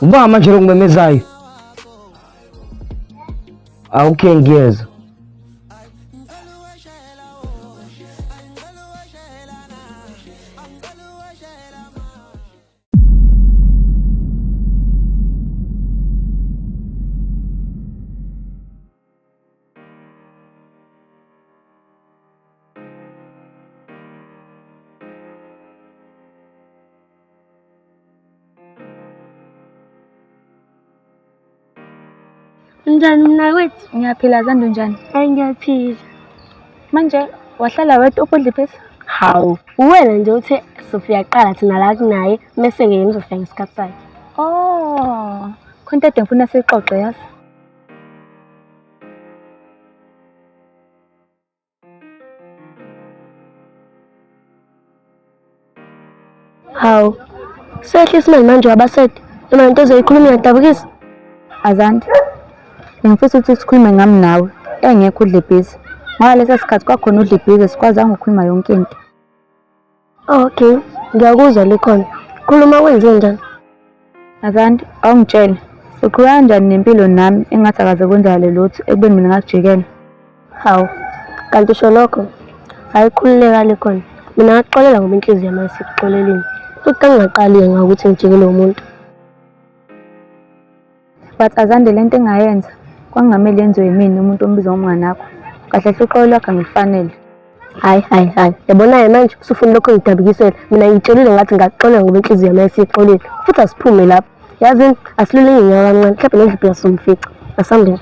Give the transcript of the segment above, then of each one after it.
Uba manje lokumemezayo awukhengiyeza. Njani mnakwethu? Ngiyaphila Zando njani? Hayi ngiyaphila. Manje wahlala wedwa ukudla iphisi? Hawu, uwena nje uthe Sophia qala thina la kunaye mase ngeke ngizofika ngesikhathi sakhe. Oh, khona into ngifuna sixoxe yazi. Hawu, sehlisa imali manje wabasedi noma into ozoyikhuluma iyadabukisa. Azandi, ngifisa ukuthi sikhulume ngami nawe engekho udla ibhizi. Ngoba lesa sikhathi kwakhona udla ibhizi sikwazanga ukukhuluma yonke into. Okay, ngiyakuzwa likhona. Khuluma kwenze njani? Azandi, awungitshele. Uqhubeka kanjani nempilo nami engathi akaze kwenzakale lutho ekubeni mina ngakujikela? Hawu, kanti usho lokho? Hayi khululeka likhona. Mina ngakuxolela ngoba inhliziyo yami ayisikuxoleleni. Futhi angingaqali ngakuthi ngijikele umuntu. But Azandi lento engayenza kwangamele yenziwe yimina umuntu ombiza ngomngane wakho. Kahle hle uxolo lwakho angifanele. Hayi. Yabona manje usufuna lokho ngidabukisela. Mina ngitshelile ngathi ngakuxolela ngoba inhliziyo yami ayisikuxoleli. Futhi asiphume lapho. Yazi asilule inyawo kancane mhlawumbe ngendlela somfica. Asambeni.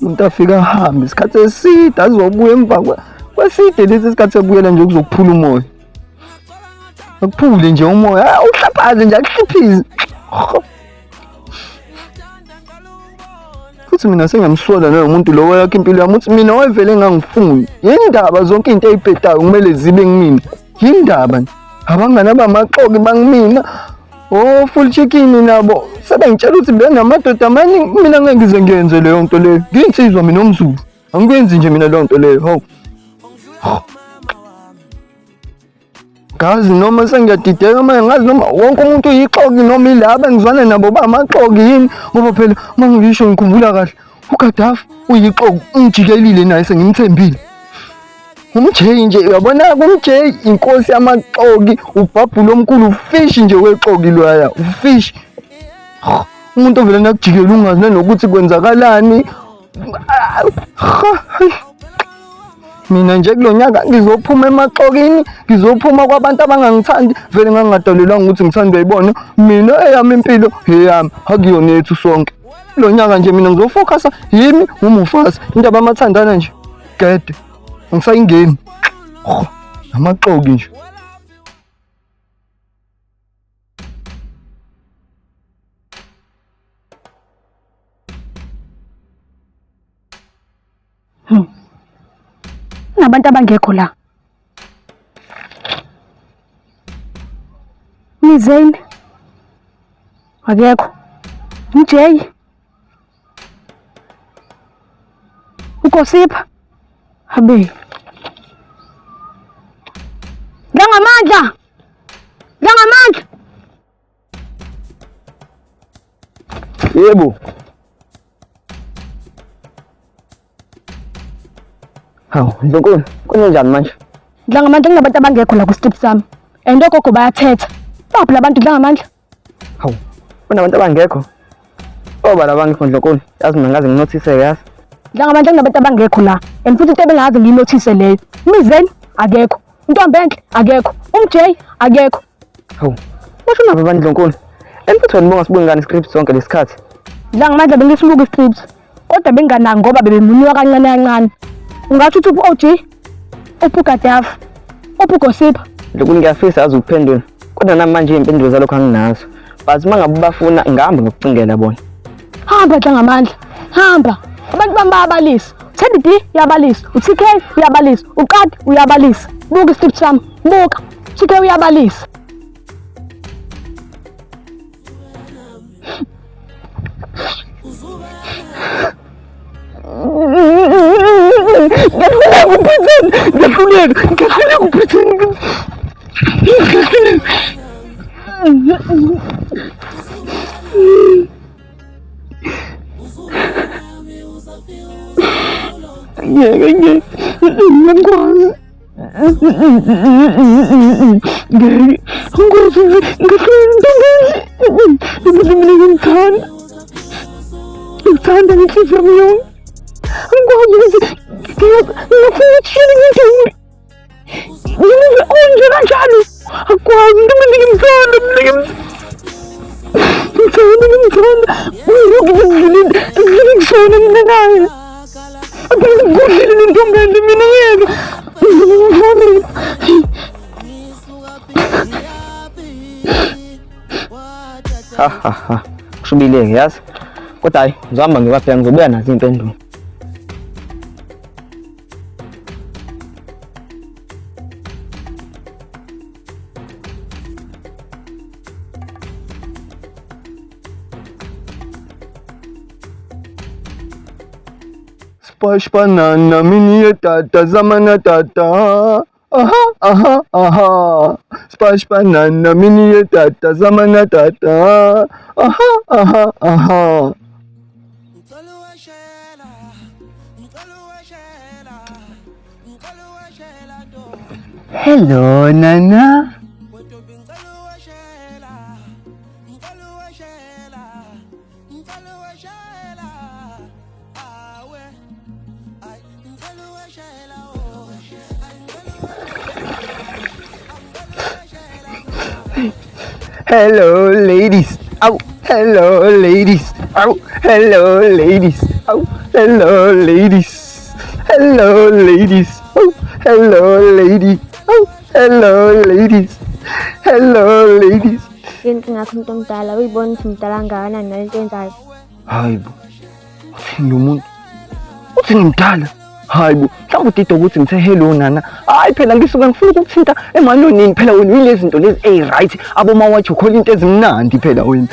umuntu afika ahambe isikhathi eside azobuya emva kweside lesi isikhathi ebuyela nje kuzokuphula umoya. Akuphule nje umoya, uhlaphaze nje akuhliphize. Futhi mina sengiyamsola naye umuntu lo wakhe impilo yami uthi mina wayevele ngangifuni. Yindaba zonke into eziphethayo kumele zibe ngimina. Yindaba abangani abamaxoki bangimina. Oh full chicken nabo sebengitshela ukuthi benamadoda amaningi mina ngeke ngize ngiyenze leyo nto leyo. Nginsizwa mina omZulu. Angikwenzi nje mina leyo nto leyo. Hawu. Ngazi noma sengiyadideka manje ngazi noma wonke umuntu uyixoki noma ilaba engizwana nabo bamaxoki yini ngoba phela mangisho ngikhumbula kahle uGaddafi uyixoki ungijikelile naye sengimthembile. Umjeyi nje uyabona kumjeyi inkosi yamaxoki ubhabhulo omkhulu ufish nje wexoki loya ufish. Umuntu ovela nakujikela ungazi nokuthi kwenzakalani. Mina nje kulonyaka ngizophuma emaxokini, ngizophuma kwabantu abangangithandi, vele ngangadalelwanga ukuthi ngithanda uyibona. Mina eyami impilo eyami akuyona yethu sonke. Kulonyaka nje mina ngizofocus yimi uMufasa. Indaba yamathandana nje gede. Ngisayingeni. Amaxoki nje. Nabantu abangekho la. Mizeni akekho. Mjay ukosipha habe ngamandla Yebo. Hawu, Ndlunkulu, kunjani manje? Dlangamandla kunabantu abangekho la ku-strip sami. And ogogo bayathetha. Baphi labantu Dlangamandla? Hawu, kunabantu abangekho. Oba labangekho Ndlunkulu, yazi mina ngaze nginothise yazi. Dlangamandla kunabantu abangekho la. And futhi into ebengazi ngiyinothise leyo. Mizeni akekho. Ntombenhle akekho. Umjay akekho. Hawu. Washo nabo abantu Ndlunkulu. Emfuthi wena bonga sibuke ngani script sonke lesikhathi. Dlangamandla bengisibuka i-script. Kodwa benganaki ngoba bebemunywa kancane kancane. Ungathi uthi uOG, uGaddafi, uGosipha. Ndlunkulu ngiyafisa azi ukuphendula. Kodwa namanje impendulo zalokho anginazo. Bathi mangabe bafuna ngihamba ngokucingela bona. Hamba Dlangamandla. Hamba. Abantu bami bayabalisa. Teddy D uyabalisa, uTK uyabalisa, uQadi uyabalisa. Buka i-script sami. Buka. TK uyabalisa. Ngiyafuna ukuphetha. Ngeke ngikwazi. Ngithanda ngenhliziyo yami yonke. Angikwazi ukuthi ngiyafuna ukushiyela ngidlule. Ngimuve onje kanjalo. Akwazi noma ngimthanda ngimthanda. Ngishona mina naye. Akungudlile intombi mina yena. Ha. Kushubile-ke yazi. Kodwa hayi, ngizohamba ngiwaphela ngizobuya nazo impendulo. Splash banana mini ye tata zamana tata. Aha. Splash banana mini ye tata zamana tata. Aha. Hello, Nana. Hello, ladies. Ow. Hello, ladies. Ow. Hello, ladies. Ow. Hello, ladies. Hello, ladies. Ow. Hello, ladies. Ow. Hello, ladies. Hello, ladies. Inkinga yakho umuntu omdala uyibona ukuthi mdala kangakanani nalento yenzayo. Hayibo. Uthi ngumuntu. Uthi ngimdala. Hayibo. Mhlawumbe udida ukuthi ngithe hello nana. Hayi phela ngisuka ngifuna ukukuthinta emalonini phela wena uyilezi zinto lezi right. Aboma wathi ukhola into ezimnandi phela wena.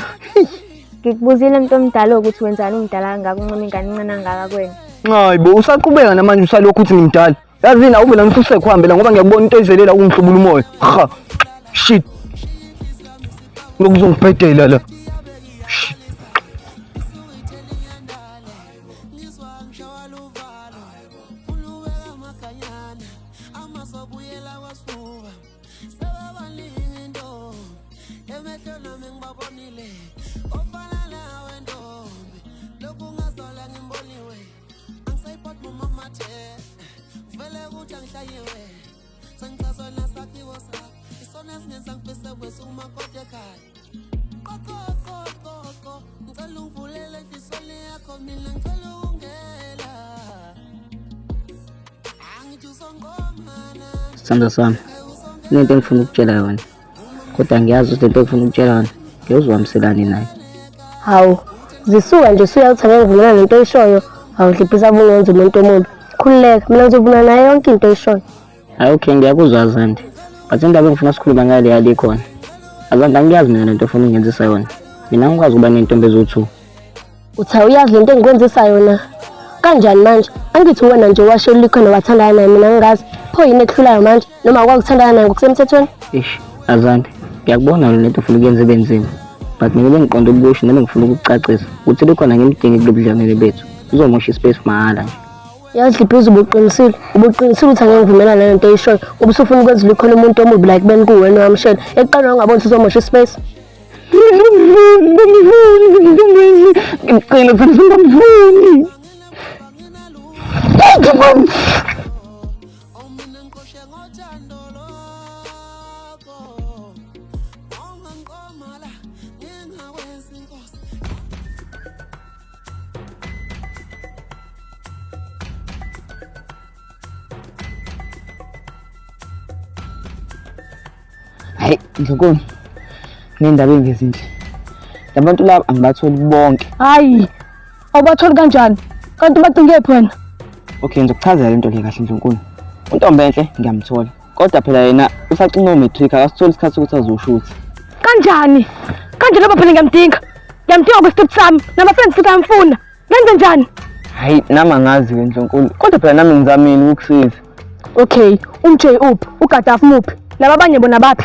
Ngikubuzile umuntu omdala ukuthi wenzani ungidala kangaka uncane ingane incane kangaka kuwena. Hayibo usaqhubeka namanje usalokhu uthi ngimdala. Yazini awube la ngifuse ukuhambela ngoba ngiyakubona into ezelela ungihlubula umoya. Ha. Shit. Lokuzongibhedela la. Shit. Sithanda sami, kunento engifuna ukutshela yona, kodwa ngiyazi ukuthi lento engifuna ukutshela yona ngiyozwamiselani naye. Hawu, zisuka nje usuyathi ngivumelana nento oyishoyo. Hawu hliphisa bungenza umuntu omubi. Khululeka, mina ngizovumelana nayo yonke into oyishoyo. Hayi okay, ngiyakuzwa Azandi, but indaba engifuna sikhuluma ngayo le yali khona. Azandi angiyazi mina lento ofuna ungenzisa yona. Mina ngikwazi ukuba nentombi ezo2. Uthi uyazi lento engikwenzisa yona. Kanjani manje? Angithi wena nje washela likhona wathandana naye mina ngingazi. Pho yini ekuhlulayo manje? Noma akwakuthanda naye ngokusemthethweni? Ish, Azandi, ngiyakubona lento ofuna ukuyenza ebenzima. But mina bengiqonda ukusho noma ngifuna ukucacisa ukuthi likhona ngimdingi kulobudlelwane bethu. Uzomosha ispace mahala nje. Yazi hliphisa ubuqinisile ukuthi angeke ngivumelana nento oyishoyo. Ube usufuna ukwenza likhona umuntu omubi like beni kuwena wamshela. Eqala ungabona ukuthi uzomosha ispace. Ngicela ukuthi ngimvuni. Hayi, Ndlunkulu. Nendaba engezinhle. Labantu laba angibatholi bonke. Hayi. Awubatholi kanjani? Kanti badingephi wena? Okay, ngizokuchazela lento le kahle Ndlunkulu. Untombi enhle ngiyamthola. Kodwa phela yena usacina umatric akasitholi isikhathi sokuthi azoshuthi. Kanjani? Kanje lapha phela ngiyamdinga. Ngiyamdinga kwesithuthi sami. Nama-friends futhi ayamfuna. Ngenze njani? Hayi, nami angazi Ndlunkulu. Kodwa phela nami ngizamile ukukusiza. Okay, umJ uphi? uGadafi muphi? Laba abanye bona baphi?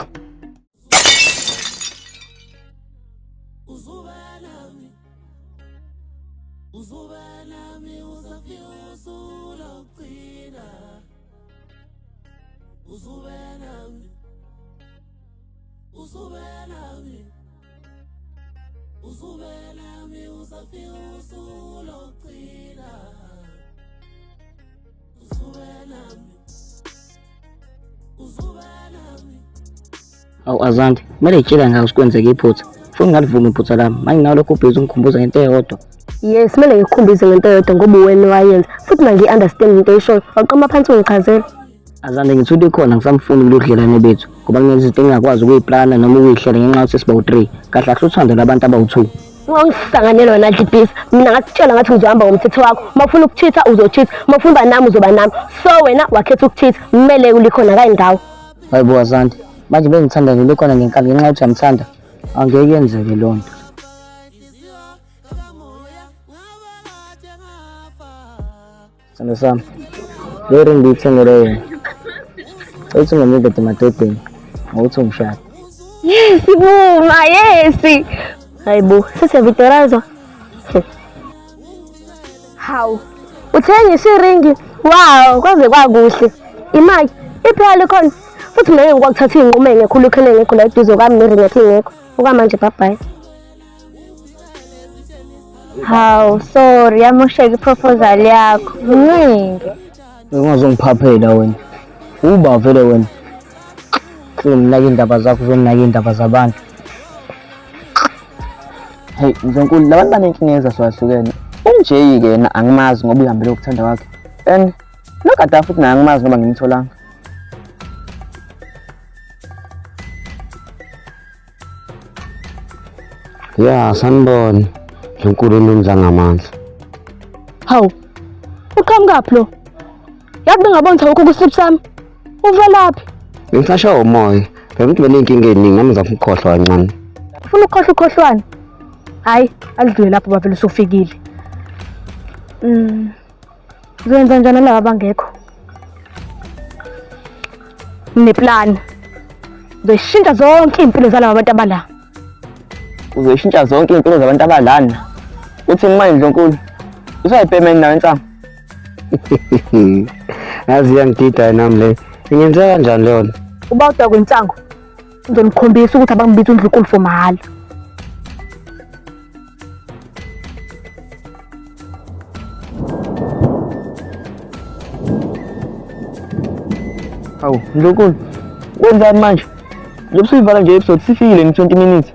Awu Azandi, kumele yitshela ngayo sikwenzeke iphutha. Ufuna ngalivuma iphutha lami. Manje nawe lokho ubhizi ungikhumbuza ngento eyodwa. Yes, kumele ngikukhumbize ngento eyodwa ngoba wena wayenza. Futhi mangi-understand into eyishoyo. Waqoma phansi ungichazela. Azandi ngithi uthi khona ngisamfuni kulodlelane bethu. Ngoba ngenza izinto engingakwazi ukuyiplana noma ukuyihlela ngenxa yokuthi sibawu3. Kahle kahle uthando labantu abawu2. Ungangihlanganela wena Dlibhisa. Mina ngasitshela ngathi ngizohamba ngomthetho wakho. Uma ufuna ukuchitha uzochitha. Uma ufuna uba nami uzoba nami. So wena wakhetha ukuchitha. Kumele ulikhona kayindawo. Hayibo Azandi. Manje bengithanda nje likhona ngenkani ngenxa yokuthi uyamthanda. Angeke yenzeke lonto. Sando sami. Le ring ngiyithengele yona. Uthi ungamnikede emadodeni ngokuthi ungishada. Yes, Buma, yes. Hayi bo, sesiyavitorazwa. Hawu, uthengisa iringi. Wow, kwaze kwakuhle. Imali iphela khona. Futhi mina ngeke ngikuthatha izinqumo engekho ukhona engekho la eduze kwami neringi yakhe ingekho. Okwamanje bye. Hawu, sorry, yamosheka iproposal yakho. Mningi. Ungazongiphaphela wena. Uba vele wena. Uzonginaka indaba zakho, uzonginaka indaba zabantu. Hey, Mzonkulu, labantu banenkinga ezahlukahlukene. UMJ-ke yena angimazi ngoba uyihambele ukuthanda kwakhe. And noGadafi futhi naye angimazi ngoba ngimtholanga. Ya, sanibona. Mzonkulu unomdla ngamandla. Hawu, uqhamukaphi lo? Yathi bengabona ukuthi awukho kusiphi sami. Uvelaphi? Bengisashawa umoya. Phela umuntu benenkinga eningi nami ngizafuna ukukhohlwa kancane. Ufuna ukukhohlwa ukhohlwane? Hayi, alidlule lapho bavele usufikile. Uzoyenza njani laba bangekho? Neplan. Ngishintsha zonke impilo zalaba bantu abala. Uzoyishintsha zonke impilo zabantu abalana. Uthi manje Mzonkulu, usayipayment nawe nsamo. Yazi iyangidida nami le. Ingenzeka kanjani lona? Uba uda kwentsango. Ngizonikhombisa ukuthi abangibiza uNdlunkulu for mahhala. Hawu, Mzonkulu, wenzani manje? Njengoba siyivala nje episode sifikile nge-20 minutes.